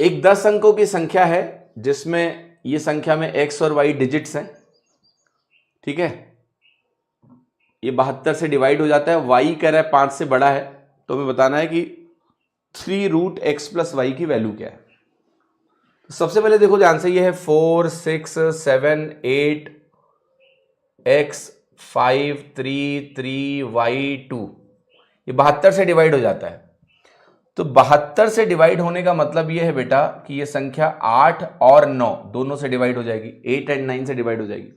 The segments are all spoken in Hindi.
एक 10 अंकों की संख्या है जिसमें ये संख्या में x और y डिजिट्स हैं, ठीक है। ये 72 से डिवाइड हो जाता है, y कह रहा है 5 से बड़ा है, तो हमें बताना है कि 3√x + y की वैल्यू क्या है। तो सबसे पहले देखो ध्यान से, ये है 4 6 7 8 x 5 3 3 y 2, ये 72 से डिवाइड हो जाता है। तो 72 से डिवाइड होने का मतलब ये है बेटा कि ये संख्या 8 और 9 दोनों से डिवाइड हो जाएगी, 8 और 9 से डिवाइड हो जाएगी।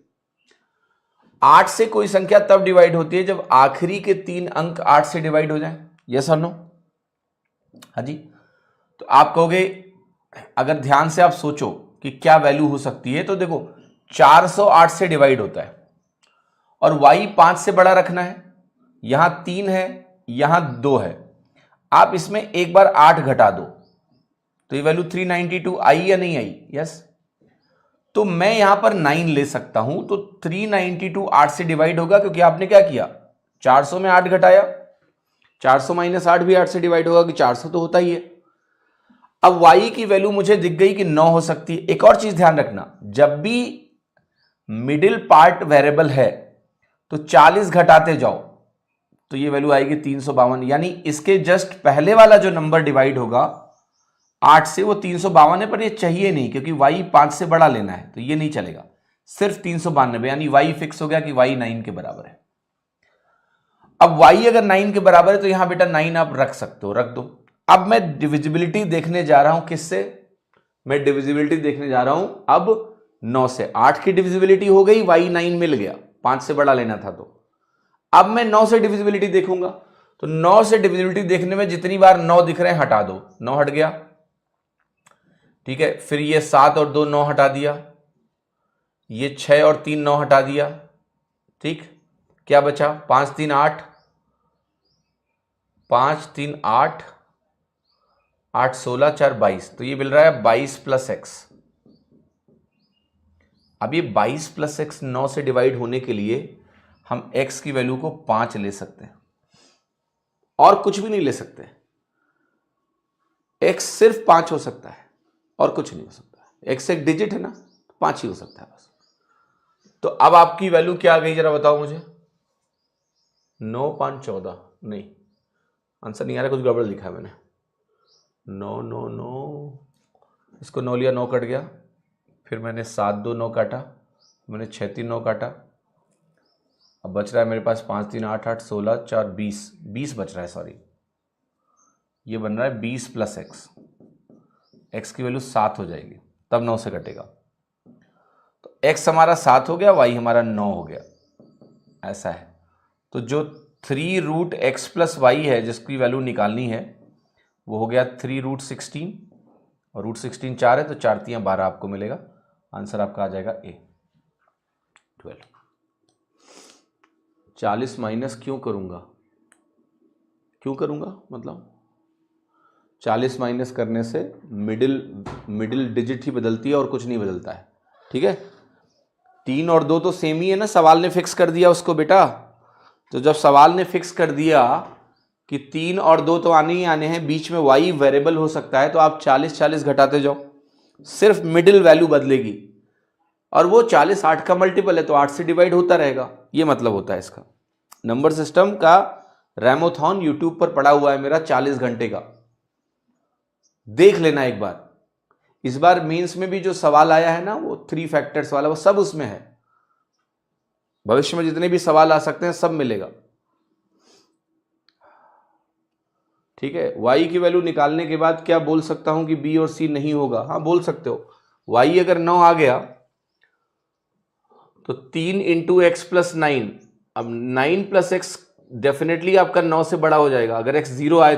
8 से कोई संख्या तब डिवाइड होती है जब आखिरी के 3 अंक 8 से डिवाइड हो जाएं। यस और नो? हाँ जी। तो आप कहोगे, अगर ध्यान से आप सोचो कि क्या वैल्यू हो सकती है, तो देखो 408 से डिवाइड होता है और y 5 से बड़ा रखना है, यहां 3 है यहां 2 है, आप इसमें एक बार 8 घटा दो तो ये वैल्यू 392 आई या नहीं आई? यस। तो मैं यहां पर 9 ले सकता हूं, तो 392 8 से डिवाइड होगा, क्योंकि आपने क्या किया, 400 में 8 घटाया, 400 - 8 भी 8 से डिवाइड होगा कि 400 तो होता ही है। अब y की वैल्यू मुझे दिख गई कि 9 हो सकती है। एक और चीज ध्यान रखना, जब भी मिडिल पार्ट वेरिएबल है तो 40 घटाते जाओ तो ये वैल्यू आएगी 352, यानी इसके जस्ट पहले वाला जो नंबर डिवाइड होगा 8 से वो 352 है, पर ये चाहिए नहीं क्योंकि y 5 से बड़ा लेना है, तो ये नहीं चलेगा, सिर्फ 392, यानी y फिक्स हो गया कि y 9 के बराबर है। अब y अगर 9 के बराबर है तो यहां बेटा 9 आप रख सकते हो, रख दो। अब मैं डिविजिबिलिटी देखने जा रहा हूं, किससे? मैं डिविजिबिलिटी देखने जा रहा हूं अब 9 से। 8 की डिविजिबिलिटी हो गई, y 9 मिल गया, 5 से बड़ा लेना था, तो अब मैं 9 से डिविजिबिलिटी देखूंगा। तो 9 से डिविजिबिलिटी देखने में जितनी बार 9 दिख रहे हैं हटा दो, 9 हट गया, ठीक है। फिर ये 7 और 2 9 हटा दिया, ये 6 और 3 9 हटा दिया, ठीक। क्या बचा? 5 3 8, 5 3 8, 8 16 4 22, तो ये मिल रहा है 22 + x। अब ये 22 + x 9 से डिवाइड होने के लिए हम x की वैल्यू को 5 ले सकते हैं और कुछ भी नहीं ले सकते। x सिर्फ 5 हो सकता है और कुछ नहीं हो सकता। x एक डिजिट है ना, 5 ही हो सकता है बस। तो अब आपकी वैल्यू क्या आ गई, जरा बताओ मुझे। 9 5 14, नहीं आंसर नहीं आ रहा, कुछ गड़बड़ लिखा है मैंने। 9 9 9, इसको 9 लिया, 9 कट गया, फिर मैंने 7 2 9 काटा, मैंने 6 3 9 काटा, अब बच रहा है मेरे पास 5 3 8 8 16 4 20, 20 बच रहा है, सॉरी, ये बन रहा है 20 + x। x की वैल्यू 7 हो जाएगी, तब 9 से कटेगा, तो x हमारा 7 हो गया, y हमारा 9 हो गया, ऐसा है। तो जो 3√x + y है जिसकी वैल्यू निकालनी है वो हो गया 3√16, और √16 4 है, तो 4 3 12 आपको मिलेगा। आंसर आपका आ जाएगा A 12। 40 माइनस क्यों करूंगा मतलब 40 माइनस करने से मिडिल डिजिट ही बदलती है और कुछ नहीं बदलता है, ठीक है। 3 और 2 तो सेम ही है ना, सवाल ने फिक्स कर दिया उसको बेटा। तो जब सवाल ने फिक्स कर दिया कि 3 और 2 तो आने ही आने हैं, बीच में y वेरिएबल हो सकता है, तो आप 40 40 घटाते जाओ, सिर्फ मिडिल वैल्यू बदलेगी, और वो 40 8 का मल्टीपल है तो 8 से डिवाइड होता रहेगा, ये मतलब होता है इसका। नंबर सिस्टम का रैमोथॉन यूट्यूब पर पड़ा हुआ है मेरा 40 घंटे का, देख लेना एक बार। इस बार मेंस में भी जो सवाल आया है ना वो 3 फैक्टर्स वाला, वो सब उसमें है। भविष्य में जितने भी सवाल आ सकते हैं सब मिलेगा, ठीक है। y की वैल्यू निकालने के बाद क्या बोल सकता हूं कि b और c नहीं होगा? हाँ बोल सकते हो। y अगर 9 आ गया तो 3 × x + 9, अब 9 + x डेफिनेटली आपका 9 से बड़ा हो जाएगा। अगर x 0 आए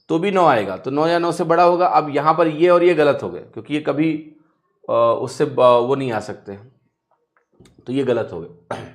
तो भी 9 आएगा, तो 9 या 9 से बड़ा होगा। अब यहां पर ये और ये गलत हो गए, क्योंकि ये कभी उससे वो नहीं आ सकते, तो ये गलत हो गए।